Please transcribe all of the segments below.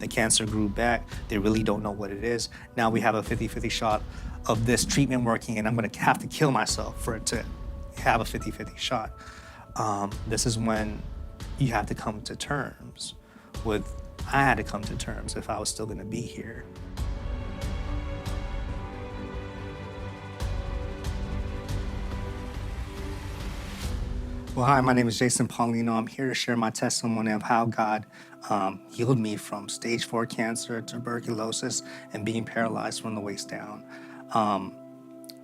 The cancer grew back. They really don't know what it is. Now we have a 50-50 shot of this treatment working, and I'm gonna have to kill myself for it to have a 50-50 shot. This is when you have to come to terms with, I had to come to terms if I was still gonna be here. Well, hi, my name is Jason Paulino. I'm here to share my testimony of how God healed me from stage 4 cancer, tuberculosis, and being paralyzed from the waist down.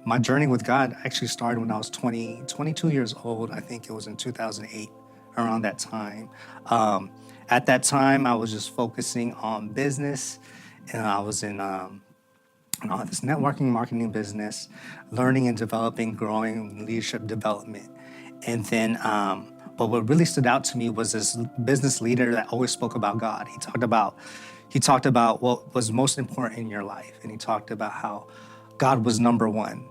My journey with God actually started when I was 22 years old. I think it was in 2008, around that time. At that time, I was just focusing on business, and I was in this networking marketing business, learning and developing, growing leadership development. And then, but what really stood out to me was this business leader that always spoke about God. He talked about what was most important in your life. And he talked about how God was number one,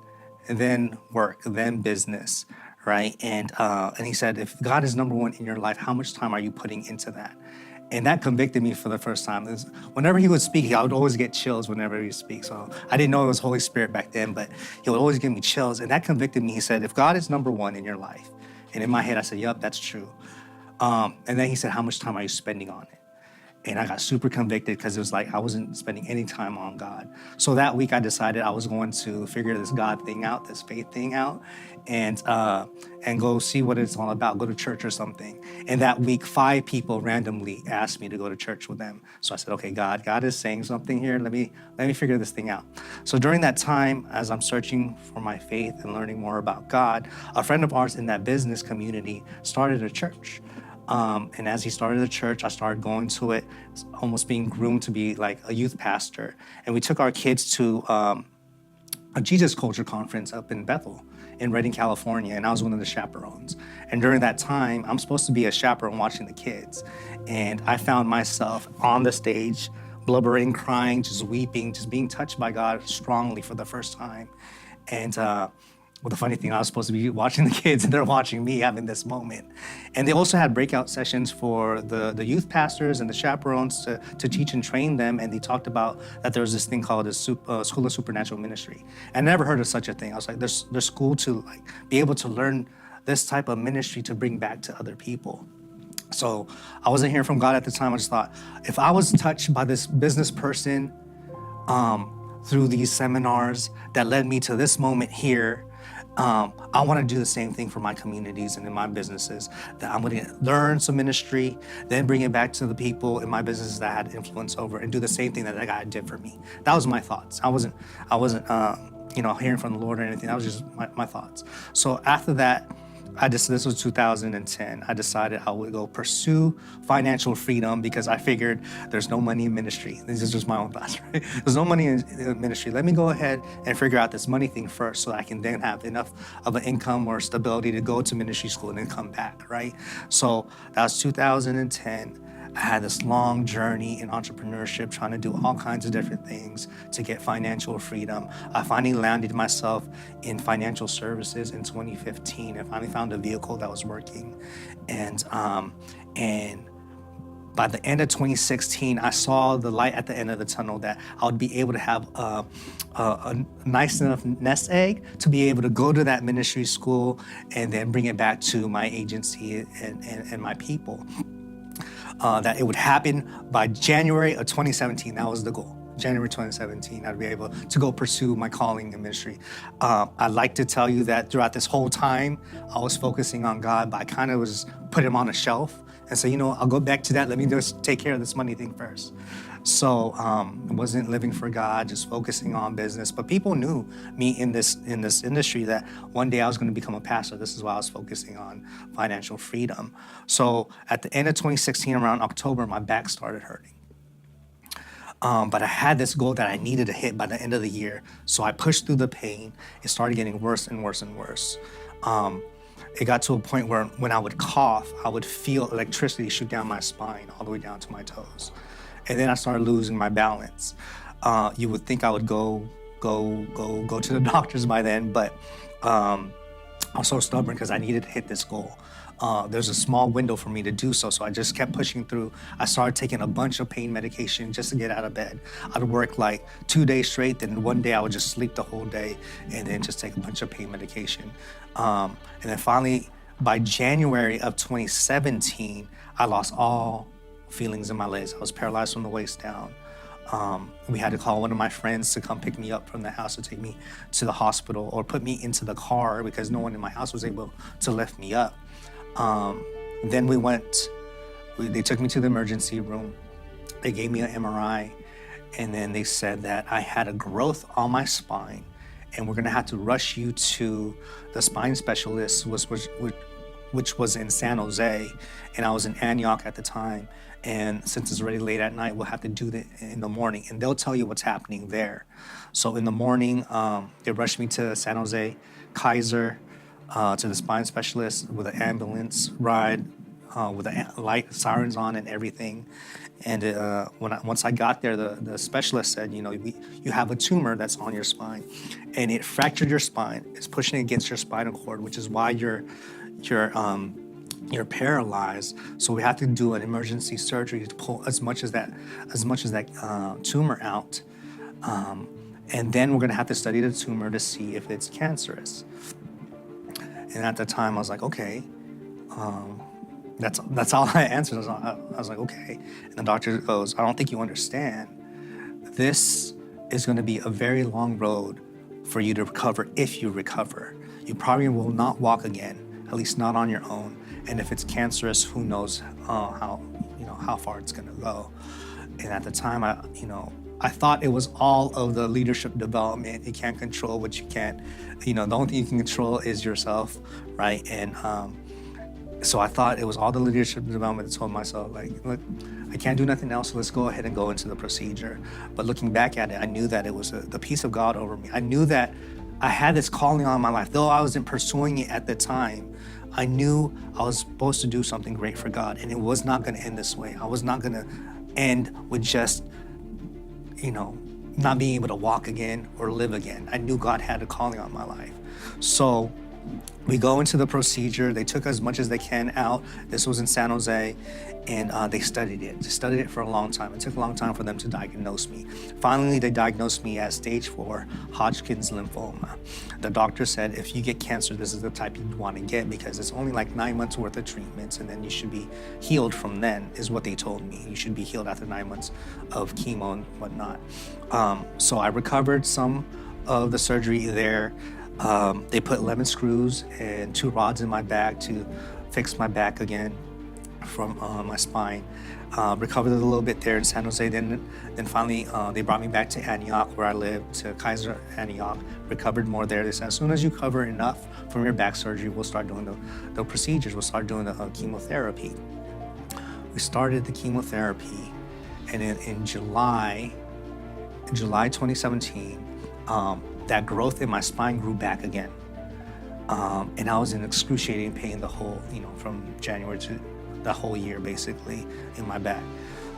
and then work, then business, right? And he said, if God is number one in your life, how much time are you putting into that? And that convicted me for the first time. Whenever he would speak, I would always get chills whenever he would speak. So I didn't know it was Holy Spirit back then, but he would always give me chills. And that convicted me. He said, if God is number one in your life, and in my head, I said, yup, that's true. And then he said, how much time are you spending on it? And I got super convicted because it was like I wasn't spending any time on God. So that week I decided I was going to figure this God thing out, this faith thing out, and go see what it's all about, go to church or something. And that week, 5 people randomly asked me to go to church with them. So I said, okay, God is saying something here. Let me figure this thing out. So during that time, as I'm searching for my faith and learning more about God, a friend of ours in that business community started a church. And as he started the church, I started going to it, almost being groomed to be like a youth pastor. And we took our kids to a Jesus Culture conference up in Bethel in Redding, California, and I was one of the chaperones. And during that time, I'm supposed to be a chaperone watching the kids. And I found myself on the stage, blubbering, crying, just weeping, just being touched by God strongly for the first time. And well, the funny thing, I was supposed to be watching the kids and they're watching me having this moment. And they also had breakout sessions for the youth pastors and the chaperones to teach and train them. And they talked about that there was this thing called a School of Supernatural Ministry. I never heard of such a thing. I was like, there's school to like be able to learn this type of ministry to bring back to other people. So I wasn't hearing from God at the time. I just thought, if I was touched by this business person through these seminars that led me to this moment here, I want to do the same thing for my communities and in my businesses, that I'm going to learn some ministry, then bring it back to the people in my businesses that I had influence over and do the same thing that that guy did for me. That was my thoughts. I wasn't hearing from the Lord or anything. That was just my thoughts. So after that, this was 2010. I decided I would go pursue financial freedom because I figured there's no money in ministry. This is just my own thoughts, right? There's no money in ministry. Let me go ahead and figure out this money thing first so I can then have enough of an income or stability to go to ministry school and then come back, right? So that was 2010. I had this long journey in entrepreneurship, trying to do all kinds of different things to get financial freedom. I finally landed myself in financial services in 2015. I finally found a vehicle that was working. And by the end of 2016, I saw the light at the end of the tunnel that I would be able to have a nice enough nest egg to be able to go to that ministry school and then bring it back to my agency and my people. That it would happen by January of 2017. That was the goal. January 2017, I'd be able to go pursue my calling in ministry. I'd like to tell you that throughout this whole time, I was focusing on God, but I kind of was put him on a shelf and say, I'll go back to that. Let me just take care of this money thing first. So I wasn't living for God, just focusing on business. But people knew me in this industry that one day I was going to become a pastor. This is why I was focusing on financial freedom. So at the end of 2016, around October, my back started hurting. But I had this goal that I needed to hit by the end of the year. So I pushed through the pain. It started getting worse and worse and worse. It got to a point where when I would cough, I would feel electricity shoot down my spine all the way down to my toes. And then I started losing my balance. You would think I would go to the doctors by then, but I was so stubborn because I needed to hit this goal. there's a small window for me to do so. So I just kept pushing through. I started taking a bunch of pain medication just to get out of bed. I'd work like 2 days straight, then one day I would just sleep the whole day and then just take a bunch of pain medication. And then finally, by January of 2017, I lost all feelings in my legs. I was paralyzed from the waist down. We had to call one of my friends to come pick me up from the house to take me to the hospital or put me into the car because no one in my house was able to lift me up. Then they took me to the emergency room. They gave me an MRI, and then they said that I had a growth on my spine, and we're gonna have to rush you to the spine specialist, which was in San Jose, and I was in Antioch at the time. And since it's already late at night, we'll have to do it in the morning, and they'll tell you what's happening there. So in the morning, they rushed me to San Jose, Kaiser, to the spine specialist with an ambulance ride, with the light sirens on and everything. And once I got there, the specialist said, you have a tumor that's on your spine, and it fractured your spine. It's pushing against your spinal cord, which is why you're paralyzed. So we have to do an emergency surgery to pull as much as that tumor out, and then we're gonna have to study the tumor to see if it's cancerous. And at the time, I was like, okay. That's all I answered. I was like, okay. And the doctor goes, I don't think you understand. This is going to be a very long road for you to recover if you recover. You probably will not walk again, at least not on your own. And if it's cancerous, who knows how far it's going to go. And at the time, I thought it was all of the leadership development. You can't control what you can't. The only thing you can control is yourself, right? And so I thought it was all the leadership development. I told myself, like, look, I can't do nothing else, so let's go ahead and go into the procedure. But looking back at it, I knew that it was the peace of God over me. I knew that I had this calling on my life. Though I wasn't pursuing it at the time, I knew I was supposed to do something great for God, and it was not going to end this way. I was not going to end with just, not being able to walk again or live again. I knew God had a calling on my life. So we go into the procedure. They took as much as they can out. This was in San Jose, and they studied it. They studied it for a long time. It took a long time for them to diagnose me. Finally, they diagnosed me as stage 4 Hodgkin's lymphoma. The doctor said, if you get cancer, this is the type you'd want to get because it's only like 9 months worth of treatments, and then you should be healed from then, is what they told me. You should be healed after 9 months of chemo and whatnot. So I recovered some of the surgery there. They put 11 screws and 2 rods in my back to fix my back again from my spine. Recovered a little bit there in San Jose. Then finally, they brought me back to Antioch, where I lived, to Kaiser, Antioch. Recovered more there. They said, as soon as you cover enough from your back surgery, we'll start doing the procedures. We'll start doing the chemotherapy. We started the chemotherapy, and in July 2017, that growth in my spine grew back again. And I was in excruciating pain the whole, from January to the whole year, basically, in my back.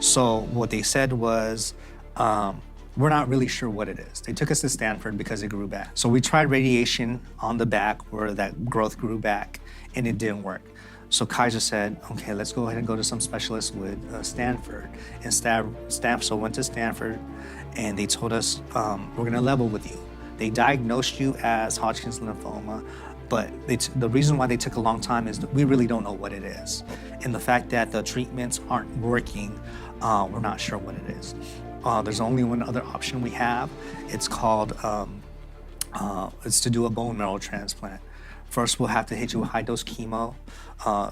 So what they said was, we're not really sure what it is. They took us to Stanford because it grew back. So we tried radiation on the back where that growth grew back, and it didn't work. So Kaiser said, okay, let's go ahead and go to some specialists with Stanford. And so went to Stanford, and they told us, we're gonna level with you. They diagnosed you as Hodgkin's lymphoma, but the reason why they took a long time is that we really don't know what it is. And the fact that the treatments aren't working, we're not sure what it is. There's only one other option we have. It's called, it's to do a bone marrow transplant. First, we'll have to hit you with high-dose chemo.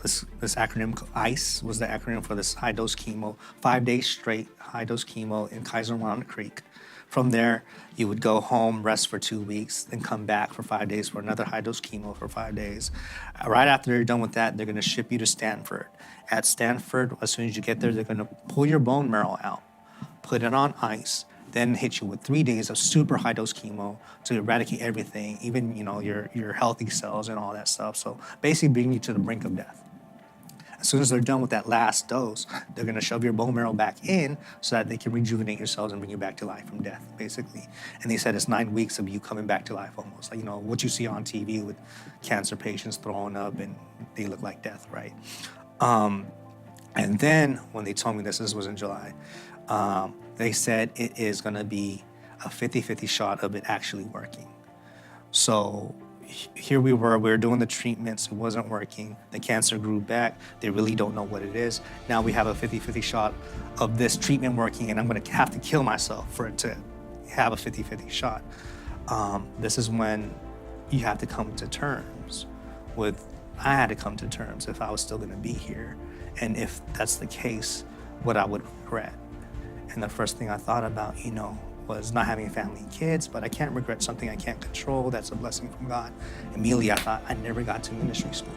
This acronym, ICE, was the acronym for this high-dose chemo. 5 days straight high-dose chemo in Kaiser Mountain Creek. From there, you would go home, rest for 2 weeks, then come back for 5 days for another high-dose chemo for 5 days. Right after you're done with that, they're gonna ship you to Stanford. At Stanford, as soon as you get there, they're gonna pull your bone marrow out, put it on ice, then hit you with 3 days of super high-dose chemo to eradicate everything, even your healthy cells and all that stuff. So basically bring you to the brink of death. As soon as they're done with that last dose, they're going to shove your bone marrow back in so that they can rejuvenate your cells and bring you back to life from death, basically. And they said it's 9 weeks of you coming back to life almost. Like, what you see on TV with cancer patients throwing up and they look like death, right? And then when they told me this was in July, they said it is going to be a 50-50 shot of it actually working. So here we were doing the treatments, it wasn't working. The cancer grew back. They really don't know what it is. Now we have a 50-50 shot of this treatment working, and I'm gonna have to kill myself for it to have a 50-50 shot. This is when you have to come to terms with, I had to come to terms if I was still gonna be here. And if that's the case, what I would regret. And the first thing I thought about, was not having a family and kids, but I can't regret something I can't control. That's a blessing from God. Immediately I thought I never got to ministry school.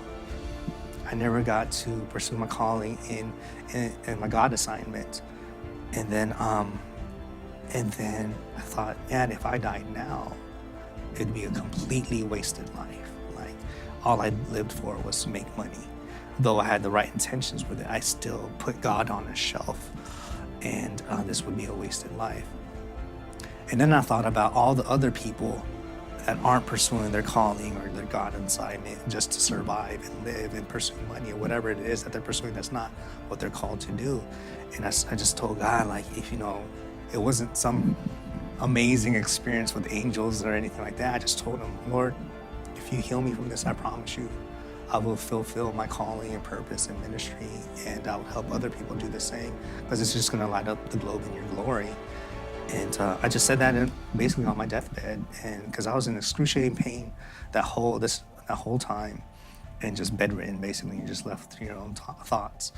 I never got to pursue my calling in my God assignment. And then I thought, man, if I died now, it'd be a completely wasted life. Like, all I lived for was to make money. Though I had the right intentions with it, I still put God on a shelf, and this would be a wasted life. And then I thought about all the other people that aren't pursuing their calling or their God assignment just to survive and live and pursue money or whatever it is that they're pursuing that's not what they're called to do. And I just told God, like, if it wasn't some amazing experience with angels or anything like that, I just told him, Lord, if you heal me from this, I promise you, I will fulfill my calling and purpose in ministry, and I will help other people do the same, because it's just gonna light up the globe in your glory. And I just said that basically on my deathbed, and because I was in excruciating pain that whole time, and just bedridden, basically, you just left to your own thoughts.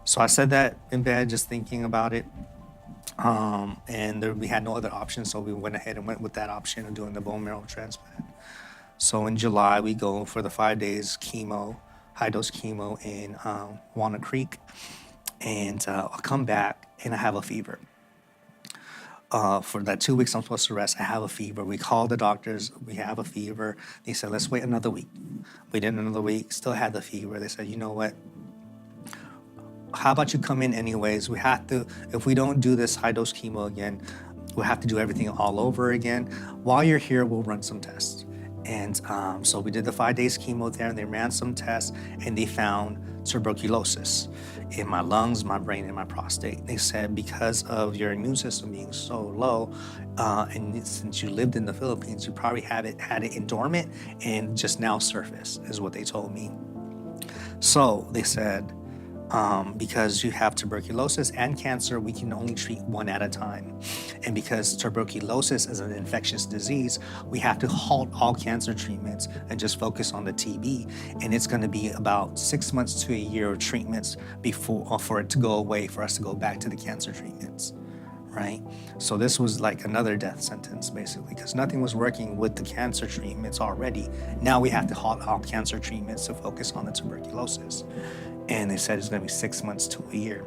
So I said that in bed, just thinking about it, and we had no other option, so we went ahead and went with that option of doing the bone marrow transplant. So in July, we go for the 5 days chemo, high-dose chemo in Walnut Creek, and I'll come back, and I have a fever. For that 2 weeks I'm supposed to rest, I have a fever. We called the doctors, we have a fever. They said, let's wait another week. Waited another week, still had the fever. They said, you know what? How about you come in anyways? We have to, if we don't do this high-dose chemo again, we'll have to do everything all over again. While you're here, we'll run some tests. And so we did the 5 days chemo there, and they ran some tests, and they found tuberculosis in my lungs, my brain, and my prostate. They said, because of your immune system being so low, and since you lived in the Philippines, you probably had it in dormant and just now surfaced, is what they told me. So they said, because you have tuberculosis and cancer, we can only treat one at a time. And because tuberculosis is an infectious disease, we have to halt all cancer treatments and just focus on the TB. And it's going to be about 6 months to a year of treatments for it to go away, for us to go back to the cancer treatments, right? So this was like another death sentence, basically, because nothing was working with the cancer treatments already. Now we have to halt all cancer treatments to focus on the tuberculosis. And they said it's gonna be 6 months to a year.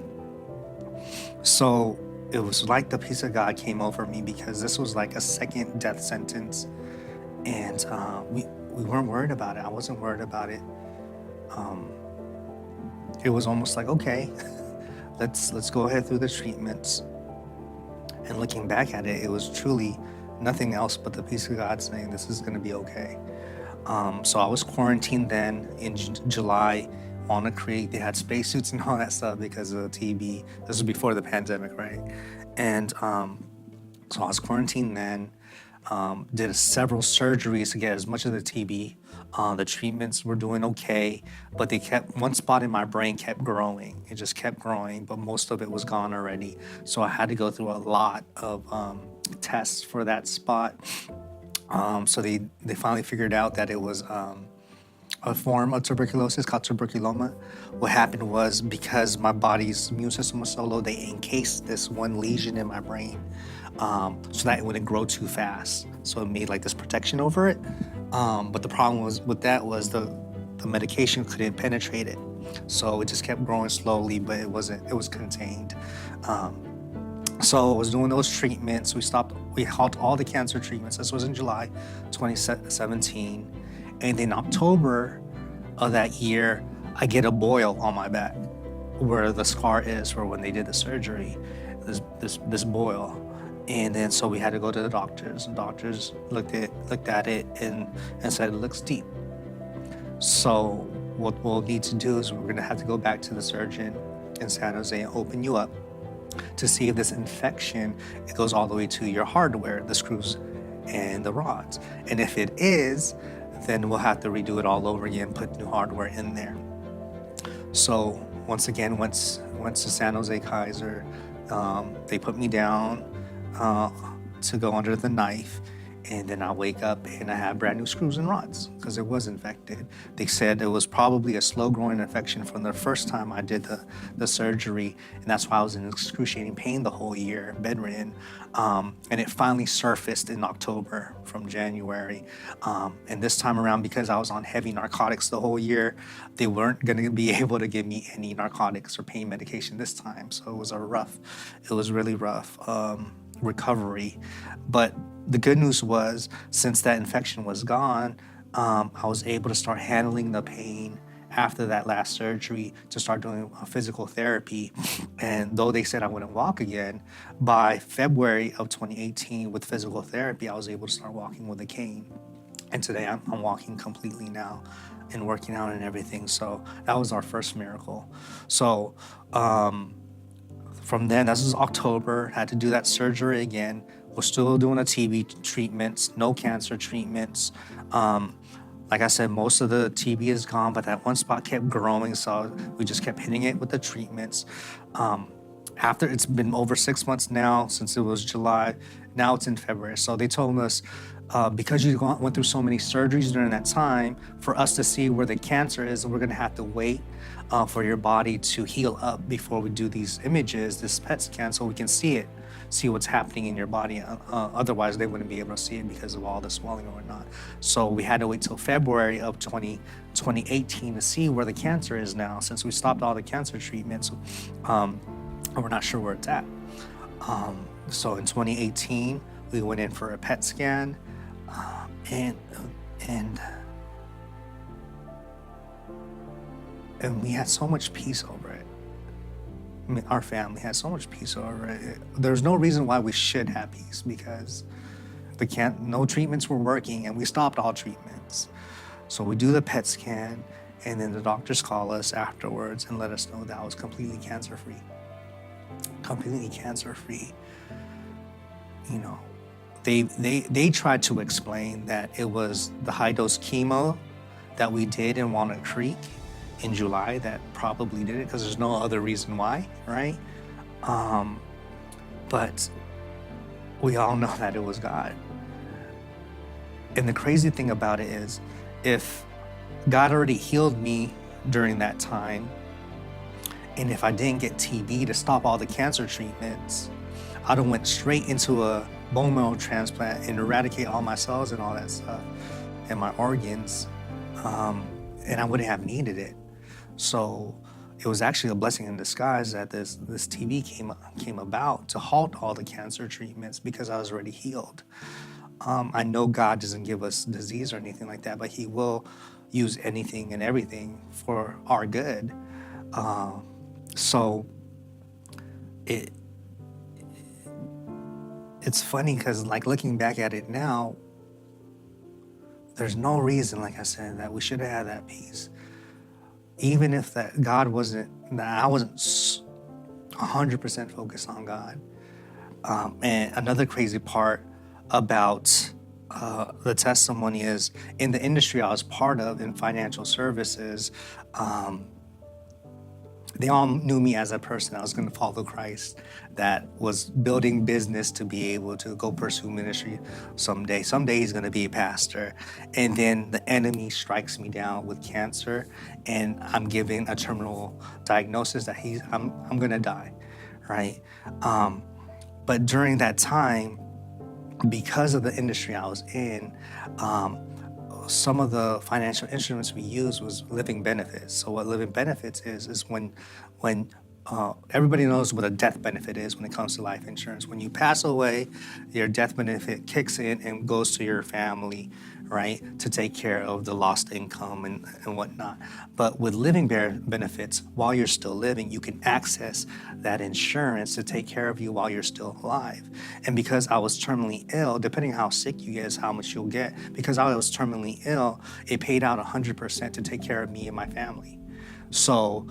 So it was like the peace of God came over me, because this was like a second death sentence. And we weren't worried about it. I wasn't worried about it. It was almost like, okay, let's go ahead through the treatments. And looking back at it, it was truly nothing else but the peace of God saying, this is gonna be okay. So I was quarantined then in July. Walnut Creek, they had spacesuits and all that stuff because of the TB. This was before the pandemic, right? And so I was quarantined then, did several surgeries to get as much of the TB. The treatments were doing okay, but one spot in my brain kept growing. It just kept growing, but most of it was gone already. So I had to go through a lot of tests for that spot. So they finally figured out that it was a form of tuberculosis called tuberculoma. What happened was, because my body's immune system was so low, they encased this one lesion in my brain so that it wouldn't grow too fast. So it made like this protection over it. But the problem was with that was the medication couldn't penetrate it. So it just kept growing slowly, but it was contained. So I was doing those treatments. We halted all the cancer treatments. This was in July 2017. And in October of that year, I get a boil on my back. where the scar is for when they did the surgery, this boil. And then so we had to go to the doctors. The doctors looked at it and said it looks deep. So what we'll need to do is we're gonna have to go back to the surgeon in San Jose and open you up to see if this infection, it goes all the way to your hardware, the screws and the rods. And if it is, then we'll have to redo it all over again, put new hardware in there. So once again, went to San Jose Kaiser. They put me down to go under the knife, and then I wake up and I have brand new screws and rods because it was infected. They said it was probably a slow-growing infection from the first time I did the surgery, and that's why I was in excruciating pain the whole year, bedridden. And it finally surfaced in October from January. And this time around, because I was on heavy narcotics the whole year, they weren't going to be able to give me any narcotics or pain medication this time. So it was really rough recovery. But the good news was, since that infection was gone, I was able to start handling the pain after that last surgery, to start doing physical therapy. And though they said I wouldn't walk again, by February of 2018 with physical therapy, I was able to start walking with a cane. And today I'm walking completely now and working out and everything. So that was our first miracle. So from then, this was October, had to do that surgery again. We're still doing the TB treatments, no cancer treatments. Like I said, most of the TB is gone, but that one spot kept growing, so we just kept hitting it with the treatments. After it's been over 6 months now, since it was July, now it's in February. So they told us, because you went through so many surgeries during that time, for us to see where the cancer is, we're gonna have to wait for your body to heal up before we do these images, this PET scan, so we can see what's happening in your body. Otherwise, they wouldn't be able to see it because of all the swelling or whatnot. So we had to wait till February of 2018 to see where the cancer is now, since we stopped all the cancer treatments. And we're not sure where it's at. So in 2018, we went in for a PET scan, and we had so much peace over it. I mean, our family had so much peace over it. There's no reason why we should have peace, because no treatments were working, and we stopped all treatments. So we do the PET scan, and then the doctors call us afterwards and let us know that I was completely cancer-free. Completely cancer-free. You know, they tried to explain that it was the high-dose chemo that we did in Walnut Creek in July that probably did it, because there's no other reason why, right? But we all know that it was God. And the crazy thing about it is, if God already healed me during that time, and if I didn't get TB to stop all the cancer treatments, I'd have went straight into a bone marrow transplant and eradicate all my cells and all that stuff and my organs, and I wouldn't have needed it. So it was actually a blessing in disguise that this TB came about to halt all the cancer treatments, because I was already healed. I know God doesn't give us disease or anything like that, but He will use anything and everything for our good. So it's funny, because like looking back at it now, there's no reason, like I said, that we should have had that peace. Even if that I wasn't 100% focused on God. And another crazy part about the testimony is, in the industry I was part of, in financial services, they all knew me as a person that was going to follow Christ, that was building business to be able to go pursue ministry someday. Someday he's going to be a pastor. And then the enemy strikes me down with cancer, and I'm given a terminal diagnosis that I'm going to die, right? But during that time, because of the industry I was in, some of the financial instruments we used was living benefits. So what living benefits is when everybody knows what a death benefit is when it comes to life insurance. When you pass away, your death benefit kicks in and goes to your family, right, to take care of the lost income and whatnot. But with living benefits, while you're still living, you can access that insurance to take care of you while you're still alive. And because I was terminally ill, depending on how sick you get is how much you'll get. Because I was terminally ill, it paid out 100% to take care of me and my family. So,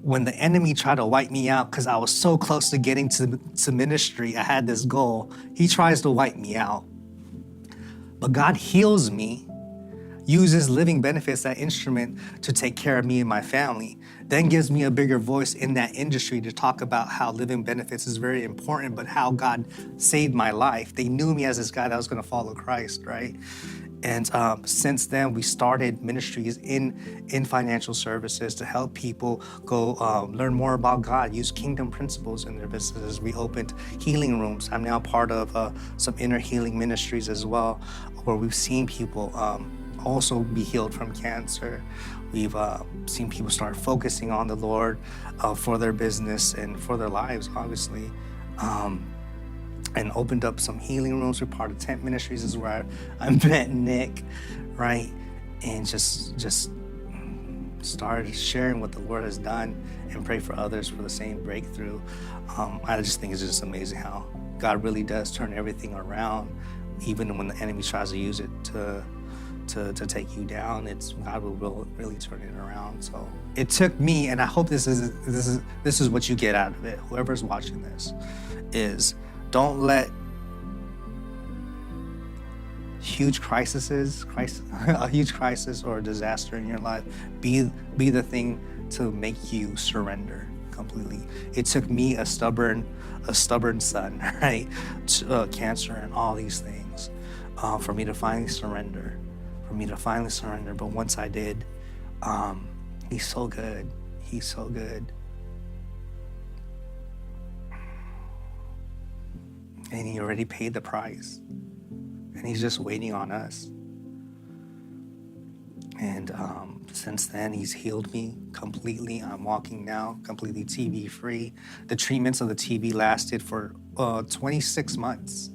when the enemy tried to wipe me out because I was so close to getting to ministry, I had this goal, he tries to wipe me out. But God heals me, uses living benefits, that instrument, to take care of me and my family, then gives me a bigger voice in that industry to talk about how living benefits is very important, but how God saved my life. They knew me as this guy that was going to follow Christ, right? And since then, we started ministries in financial services to help people go learn more about God, use kingdom principles in their businesses. We opened healing rooms. I'm now part of some inner healing ministries as well, where we've seen people also be healed from cancer. We've seen people start focusing on the Lord for their business and for their lives, obviously. And opened up some healing rooms. We're part of tent ministries, is where I met Nick, right? And just started sharing what the Lord has done and pray for others for the same breakthrough. I just think it's just amazing how God really does turn everything around, even when the enemy tries to use it to take you down. God will really turn it around. So it took me, and I hope this is what you get out of it. Whoever's watching this is, don't let a huge crisis or a disaster in your life be the thing to make you surrender completely. It took me, a stubborn son, right, to, cancer and all these things, for me to finally surrender. But once I did, he's so good. He's so good. And he already paid the price. And he's just waiting on us. And since then, he's healed me completely. I'm walking now completely TB free. The treatments of the TB lasted for 26 months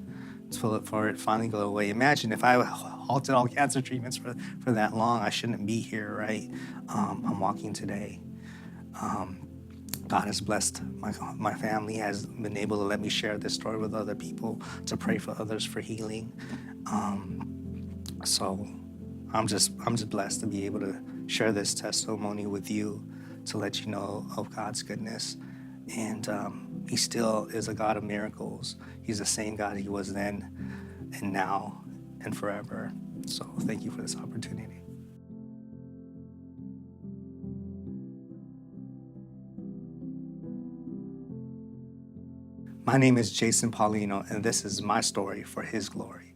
for it finally go away. Imagine if I halted all cancer treatments for that long, I shouldn't be here, right? I'm walking today. God has blessed my family, has been able to let me share this story with other people, to pray for others for healing. So I'm just blessed to be able to share this testimony with you, to let you know of God's goodness. And he still is a God of miracles. He's the same God he was then and now and forever. So thank you for this opportunity. My name is Jason Paulino, and this is my story for his glory.